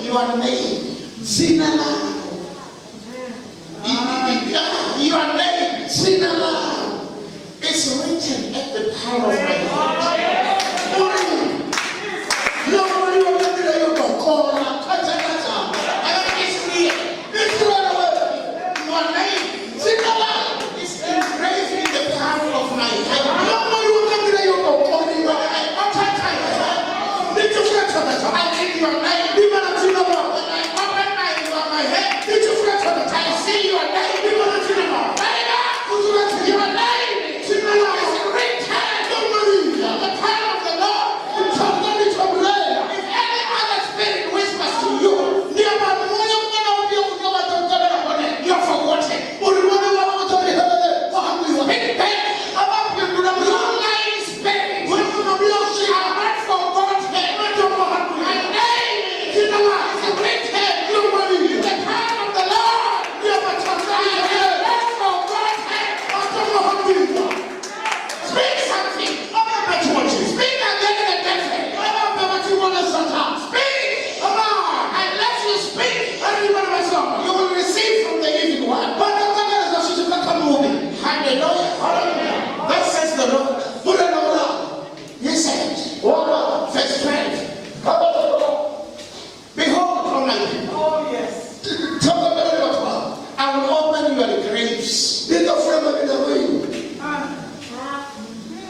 Your name, Sinala. Your name, Sinala. It's written at the power of my heart.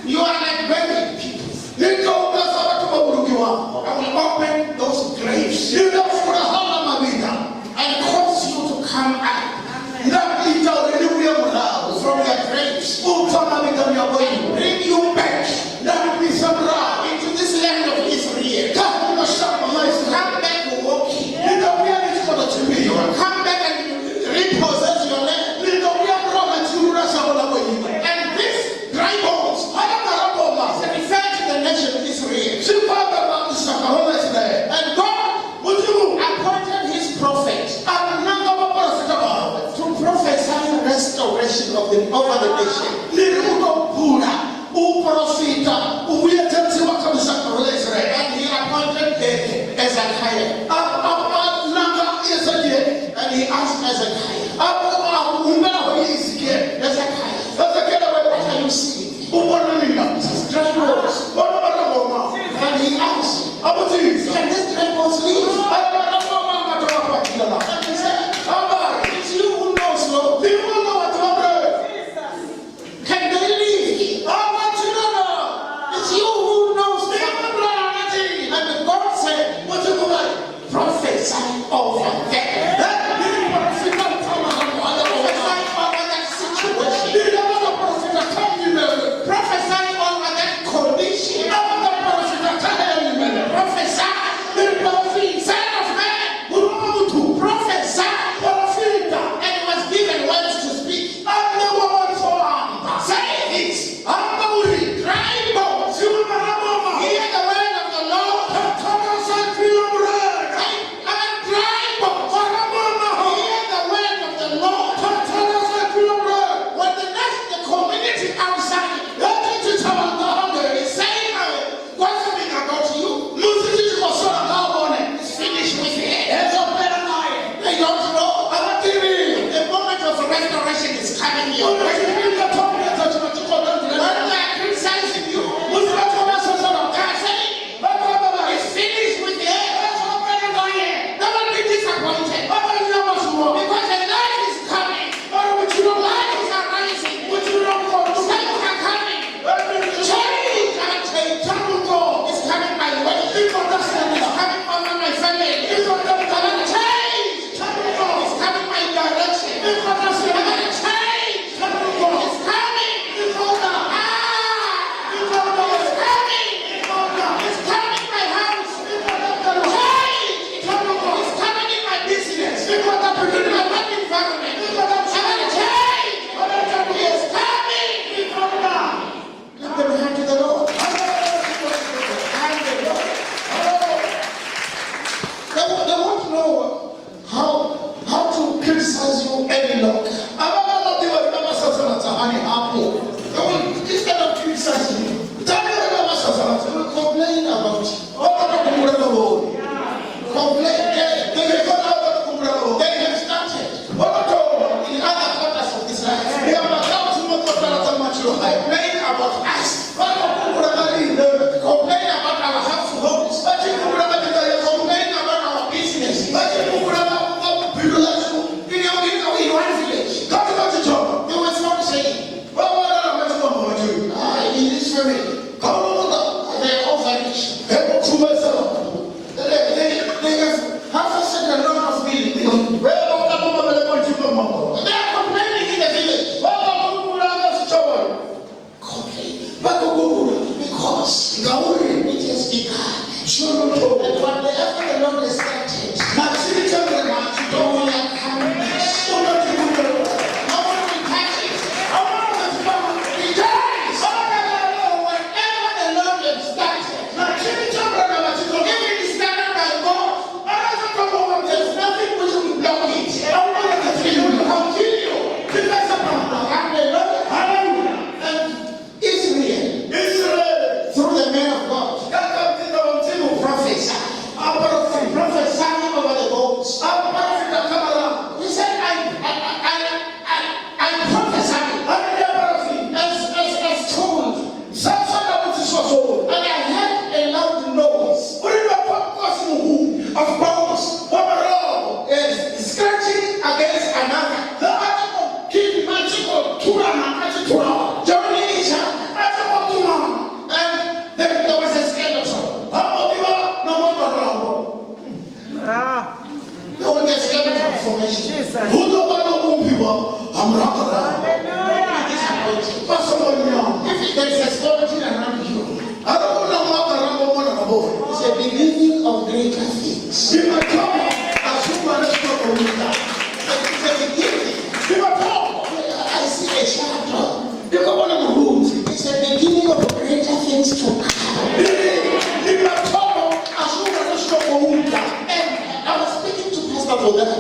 You are like many people. I will open those graves and cause you to come out from your graves. Bring you back into this land of Israel. Come back walking. Come back and repossess your land. And this dry bones refer to the nation of Israel. And God appointed his prophet to prophesy restoration of over the nation. And he appointed Ezekiel. And he asked Ezekiel, what are you seeing? Dry bones. And he asked, can this dry bones leave? And he said, it's you who knows, Lord. Can they leave? It's you who knows. And God said, prophesy over them. Instead of criticizing you, they will complain about you. complain about our households. Complain about our business. In one village, there was one saying, in this family, they are all very rich. They have half a second lot of millions. They are complaining in the village. Because it has begun. And whatever the Lord has started, no one will touch it. Whatever the Lord has started, if it is started by God, there's nothing which will block it. It will continue. And Israel, through the man of God, prophesy over the bones. He said, I prophesy as told. And I heard a loud noise of bones scratching against another. Joining each other. And there was a skeleton. There will be a skeleton formation. If there is a skeleton around you, it's a beginning of greater things. It's a beginning. I see a shadow. It's a beginning of greater things to come. And I was speaking to Pastor for that.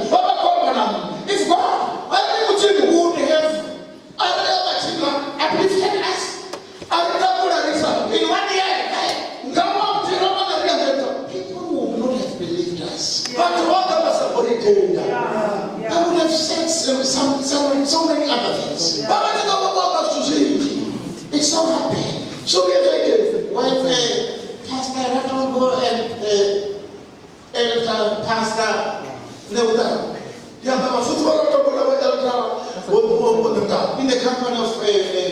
If God would have uplifted us, in 1 year, people would not have believed us. I would have said so many other things. It's not happening. So when Pastor Ratongo and Pastor Neuda, in the company of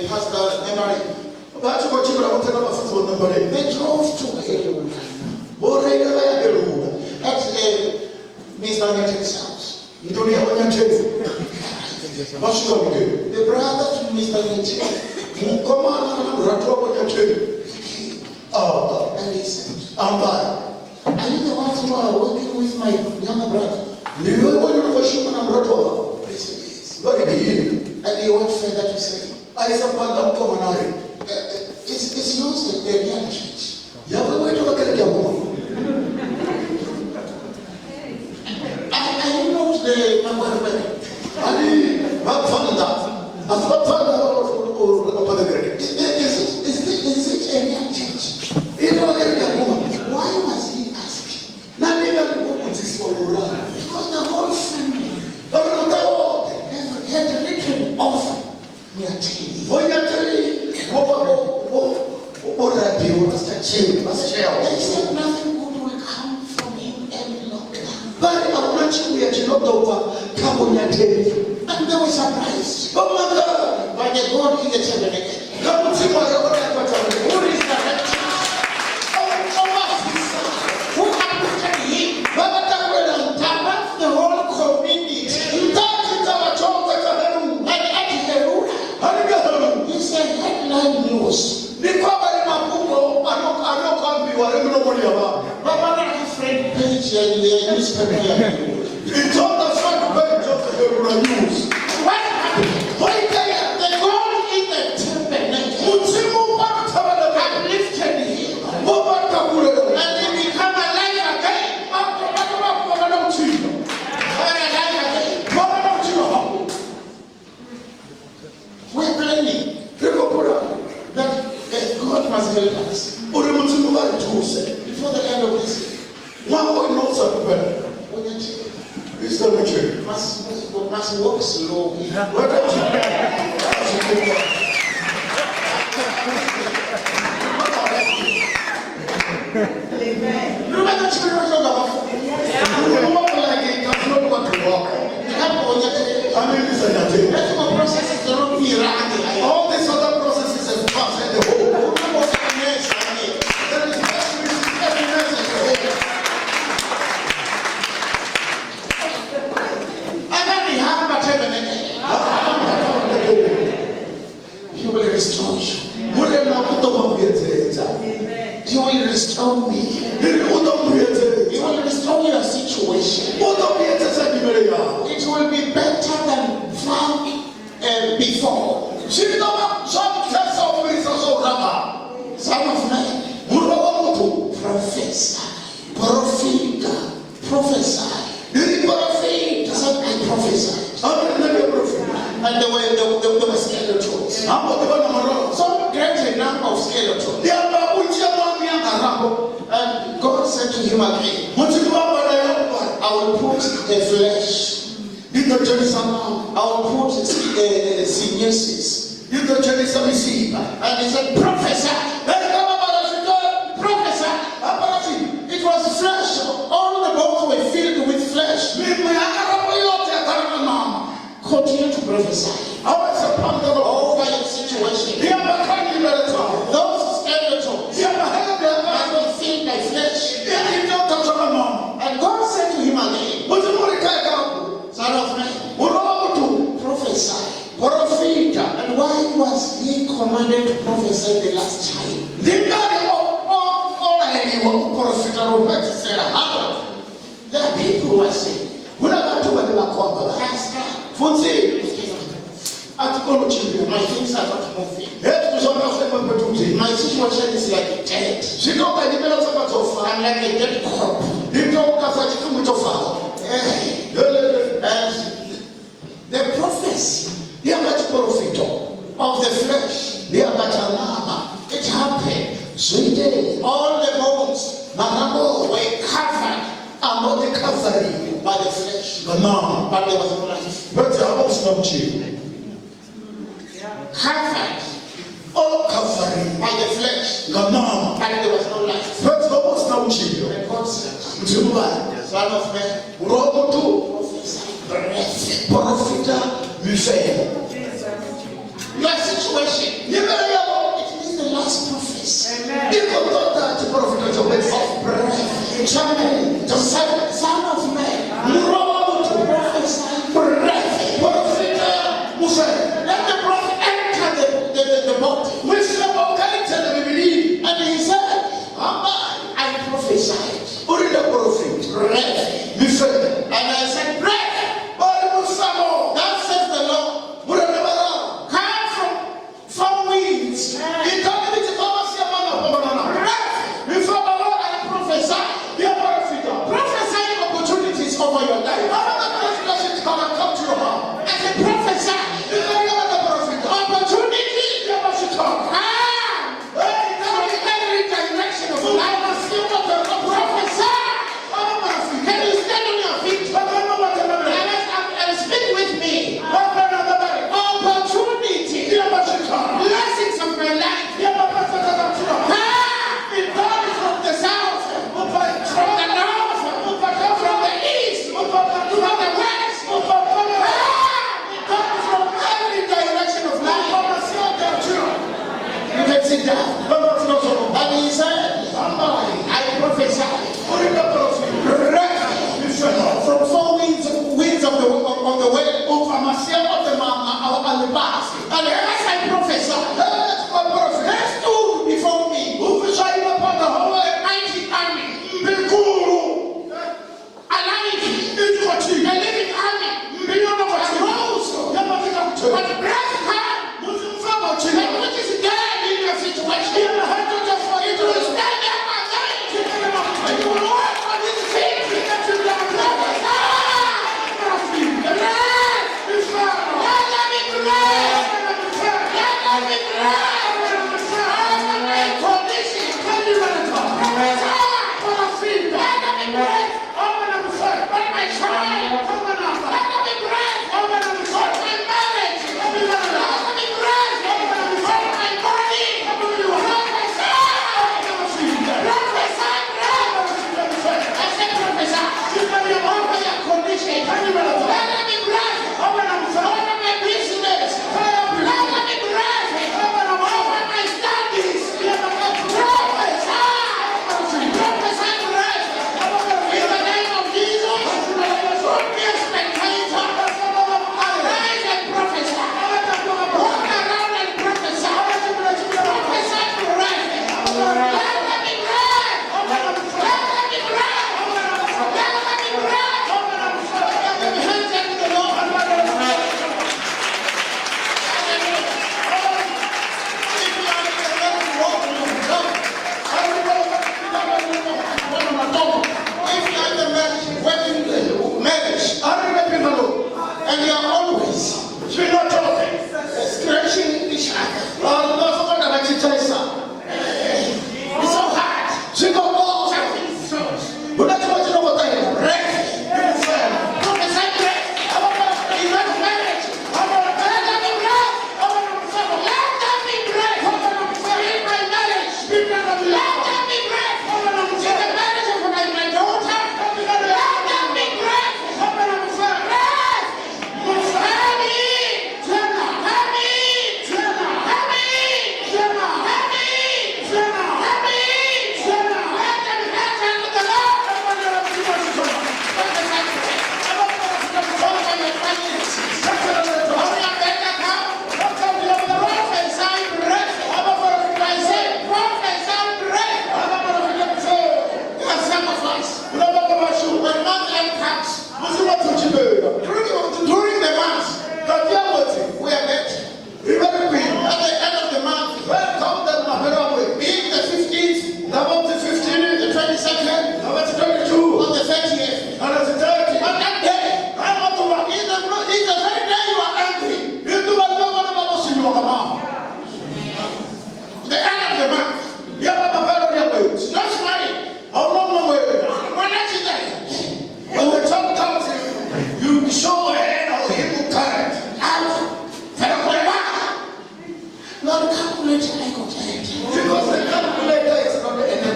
Pastor Emery, they drove to at Mr. Newton's house. The brother to Mr. Newton, and he said, are you the ones who are working with my younger brother? He said, yes. And he went further to say, it's not the Berean church. I know the number of is it a young church? Why was he asking? Because the whole family had written off their team. They said nothing good will come from him any longer. And they were surprised. But the God in the tabernacle. Who is the rector? Who uplifted him? Above the whole community. And at the root, it's a headline news. Baba na friend page and the newspaper. It's on the front page of the news. What happened? The God in the tabernacle uplifted him. And they become alive again. We're planning that God must help us. Before the end of this year, must walk slowly. Amen. Remember that you were talking about? You walk like it does not want to walk. I mean, this is a thing. That's processes don't be around. All these other processes have passed in the whole. There is happiness in the whole. I don't have much evidence. He will restore you. He will restore me. He will restore your situation. It will be better than before. Some of men prophesy, prophesy. I prophesy. And there were skeletons. Some great number of skeletons. And God said to him again, I will put the flesh. I will put sinuses. And he said, prophesy. Prophesy. It was flesh. All the bones were filled with flesh. Continue to prophesy over your situation. Those skeletons must be filled by flesh. And God said to him again, son of man, prophesy. And why was he commanded to prophesy the last time? There are people who are saying, my things are not moving. My situation is like a dead. I'm like a dead corpse. And the prophecy of the flesh, it happened. All the bones were covered by the flesh. But there was no life. Covered. All covered by the flesh. But there was no life. And God said, son of man, your situation, it is the last prophecy of breath. Son of man, prophesy breath. Let the prophet enter the body. And he said, I prophesied. Breath. And I said, breath. That says the Lord. Come from winds. Breath. Before the Lord, I prophesy. Prophesy.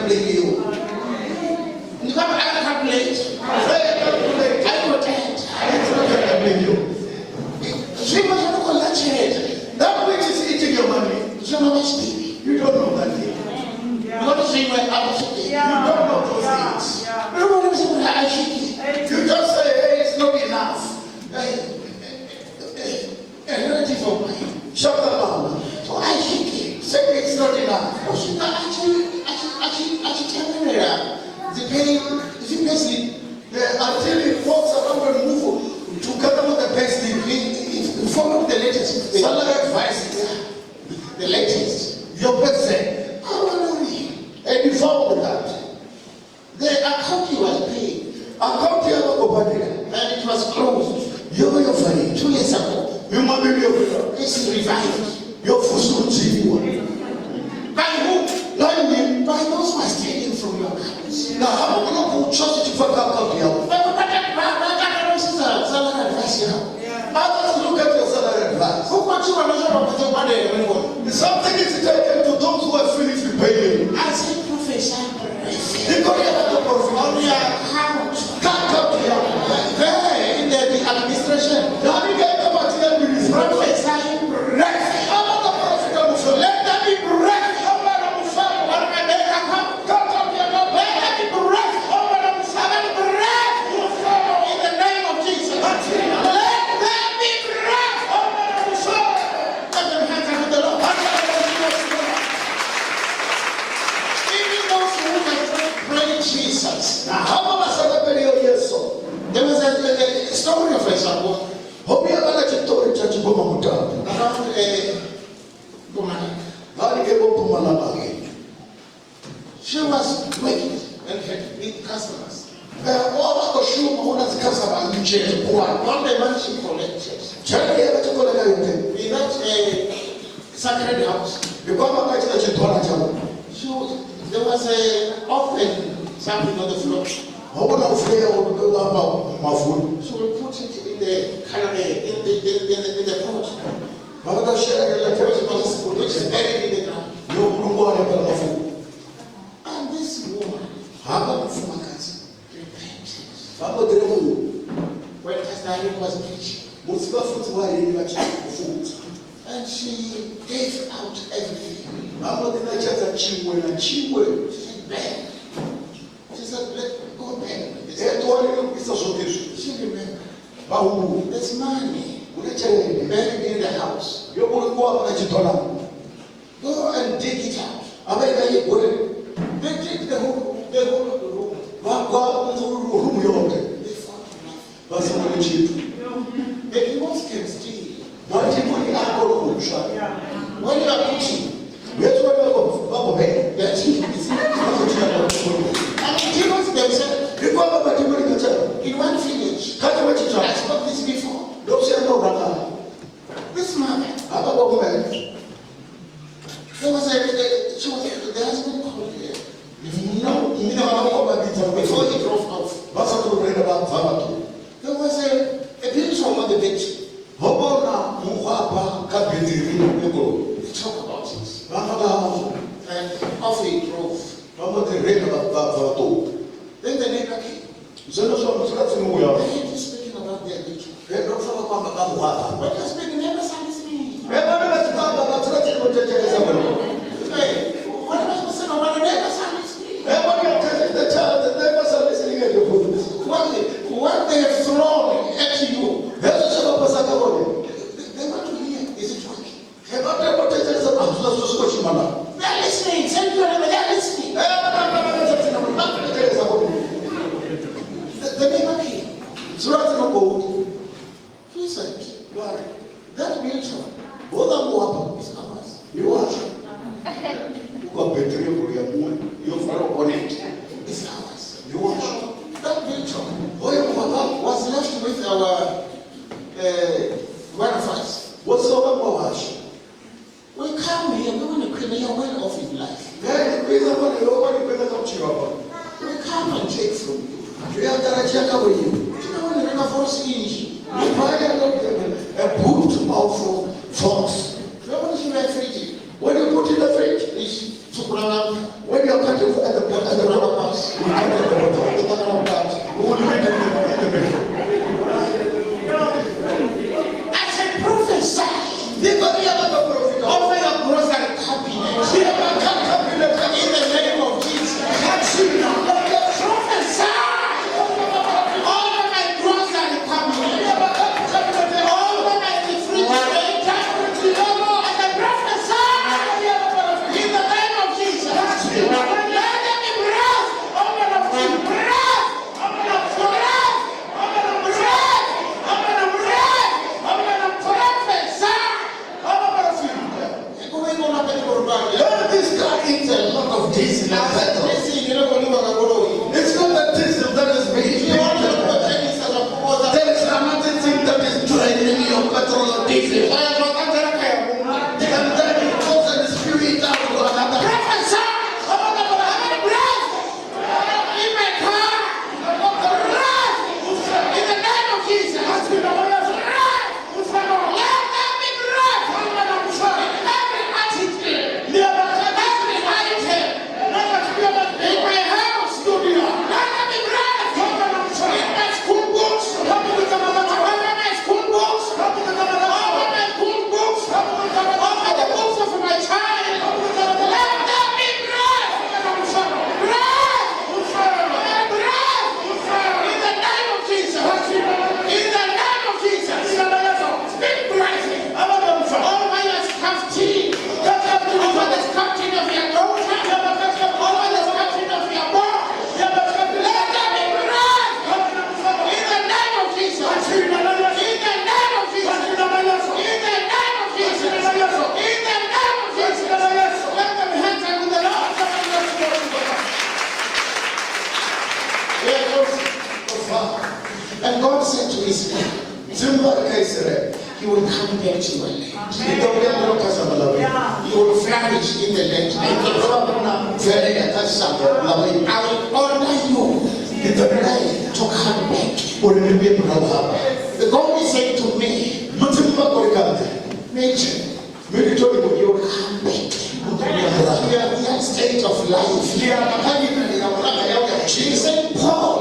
blame you. You come and calculate. I protect. I blame you. That which is eating your money, you don't know that thing. You don't know those things. You just say, hey, it's not enough. A relative of mine, shut the mouth. So I shake it. Say it's not enough. Actually, tell me that the pain, if you pass it, until it walks around and move together with the best thing, follow the latest. Salary advice, the latest. Your best thing. And you follow that. The account you was paid. Account you ever opened, and it was closed. You were your funny 2 years ago. You might be your brother. It's revived. Your food by who? By those who are stealing from your house. Now, how am I going to trust you for that account? Salary advice, others look at your salary advice. Something is taken to those who are finished with paying. I say, Professor, in the administration, let them be breath. In the name of Jesus. Let them be breath. Let them hand out the Lord. Even those who can pray Jesus. Now, how about there was a story of a example. Around she was working and had big customers. One day when she collected, in that sacred house, there was a open something on the floor. So we put it in the pot. Which is buried in the ground. And this woman, repented. When Pastor Eric was preaching, and she gave out everything. She said, Ben. She said, let go Ben. She remembered. There's money buried in the house. Go and dig it out. They dig the whole room. They found nothing. The demons can steal. When you are preaching, that's what and the demons themselves, in one village, I spoke this before. This mother, the husband called her. Before he drove off, there was a picture on the bed. They talk about it. And off he drove. Then the neighbor came. They had speaking about their picture. When you're speaking, never silence me. Hey, what am I supposed to know? When you never silence me. What they have thrown at you, they want to hear. Is it working? They're listening. Send you whatever they're listening. The neighbor came. He said, that military, both of them is ours. You are. You're far upon it. It's ours. You are. That military was left with our grandfathers. What's over Moash? We come here, we want to create a way of his life. We come and take from you. You know when the river falls in, a boot of force. When you put in the fridge, when you are cutting at the is now. You will come back to your land. You will flourish in the land. I will order you to come back. The God is saying to me, nature, you will come back. We are in a state of life. He said, Paul,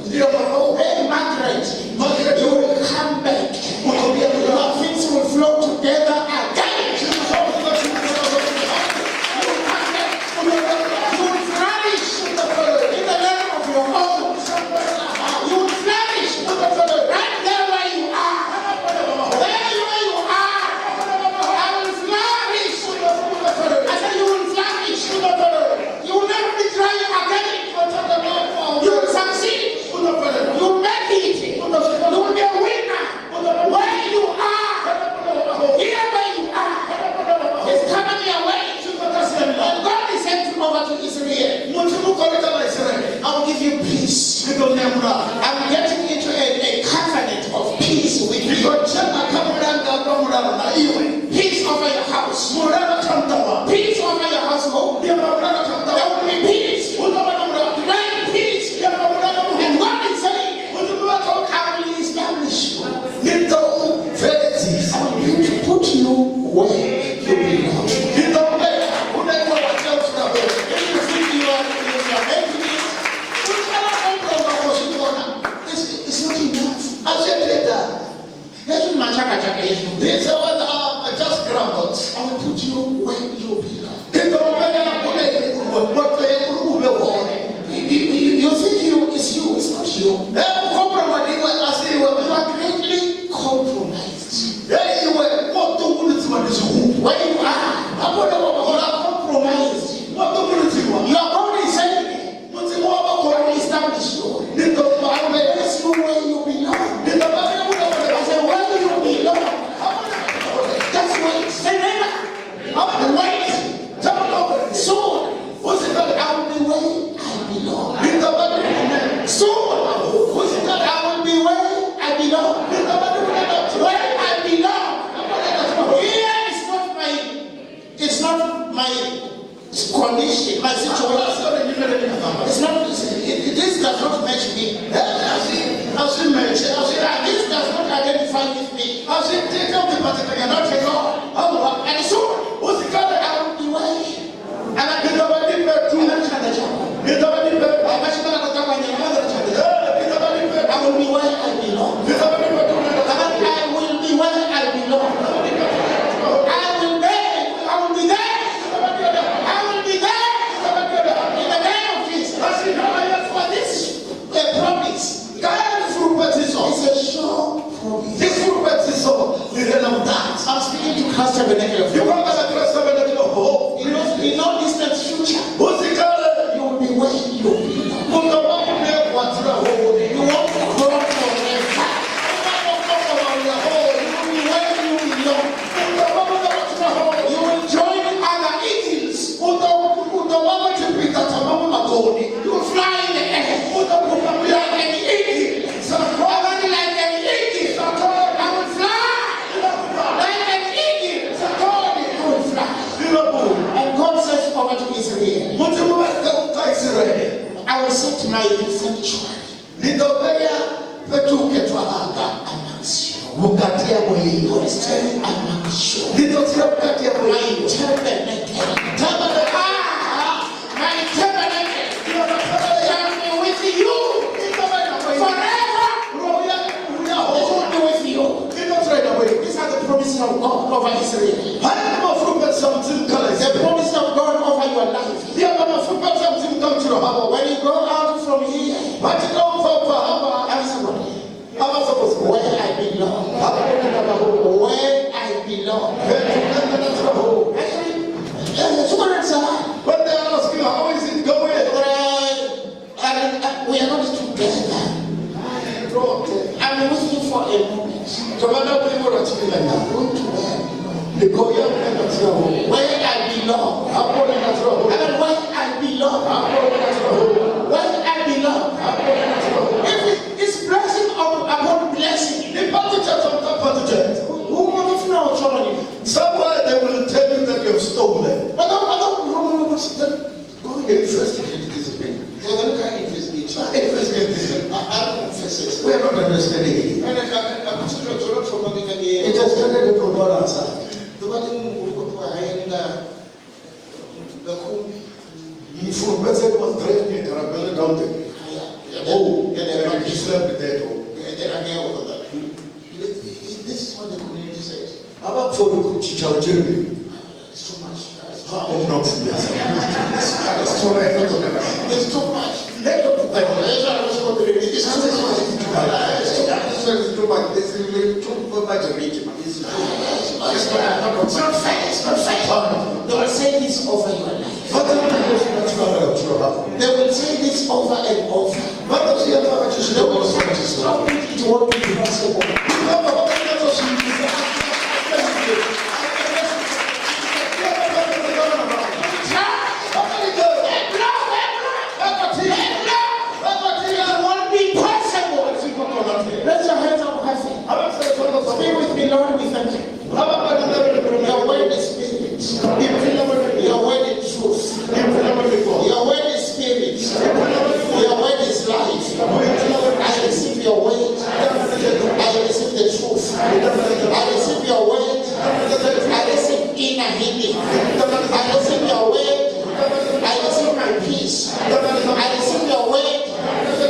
hey, Margaret, you will come back. Your things will flow together again. You will flourish in the land of your home. You will flourish right there where you are. There where you are. I will flourish. I said you will flourish. You will never be crying again. You will succeed. You will make it. You will be a winner. Where you are. Here where you are. It's coming your way. And God is sent over to Israel. I will give you peace. I'm getting into a covenant of peace with you. Peace over your house. Peace over your household. There will be peace. Great peace. And God is saying, I will establish you. I will put you where you belong. It's not enough. These are what just grumbled. I will put you where you belong. You think it's you, it's not you. You are greatly compromised. Where you are, you are compromised. Your God is saying, I will establish you. I will place you where you belong. I said, where do you belong? That's what it's saying. Wait. Soon. I will be where I belong. Soon. I will be where I belong. Where I belong. Here it's not my condition, my situation. It's not. This does not match me. This does not identify with me. Not at all. And so, I will be where. And I will be where I belong. I will be where I belong. I will be there. I will be there. In the name of Jesus. For this a promise. It's a sure promise. I'm speaking to Christ Tabernacle of Hope. In no distant future, you will be where you belong. You won't crawl forever. You will be where you belong. You will join other eagles. You will fly in the air. Like an eagle. Like an eagle. I will fly. Like an eagle. I will fly. And God says over to Israel, I will set my sanctuary amongst you. God is telling amongst you. My tabernacle shall be with you forever. It will be with you. These are the promises of God over Israel. The promise of God over your life. When you go out from here, where I belong. Where I belong. But they are asking, how is it going? We are not together. I'm with you for a moment. I'm going to where I belong. Where I belong. Where I belong. If it's blessing upon blessing, We are not understanding it. It has started from our side. He from Bethel was threatening to rebel down there. Oh, he slept there too. This is what the community says. About for the child children. It's too much. Oh, no. It's too much. Let them put them. It's too much. It's not fair. It's not fair. They will say this over your life. They will say this over and over. They will stop it. It won't be possible. Stay with me, Lord, we thank you. Your word is spirit. Your word is truth. Your word is spirit. Your word is life. I receive your word. I receive the truth. I receive your word. I receive inner healing. I receive your word. I receive my peace. I receive your word.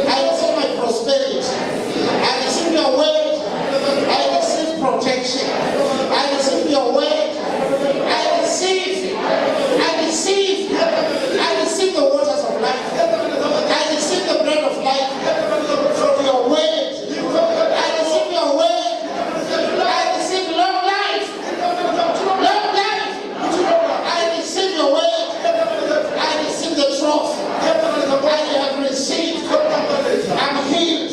I receive my prosperity. I receive your word. I receive protection. I receive your word. I receive the waters of life. I receive the bread of life from your word. I receive your word. I receive long life. Long life. I receive your word. I receive the truth. I have received. I'm healed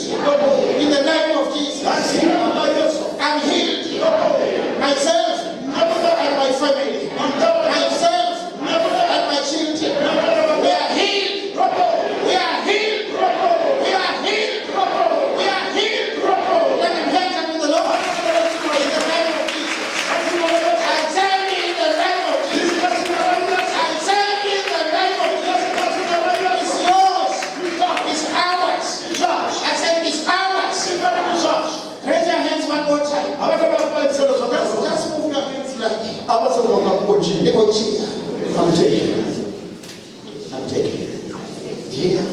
in the name of Jesus. I'm healed. Myself and my family. Myself and my children. We are healed. We are healed. We are healed. We are healed. Let him hear them in the Lord. In the name of Jesus. I say in the name of Jesus. I say in the name of Jesus. It's yours. It's ours. I say it's ours. Raise your hands one more time. Just move your hands like I'm taking. Yeah.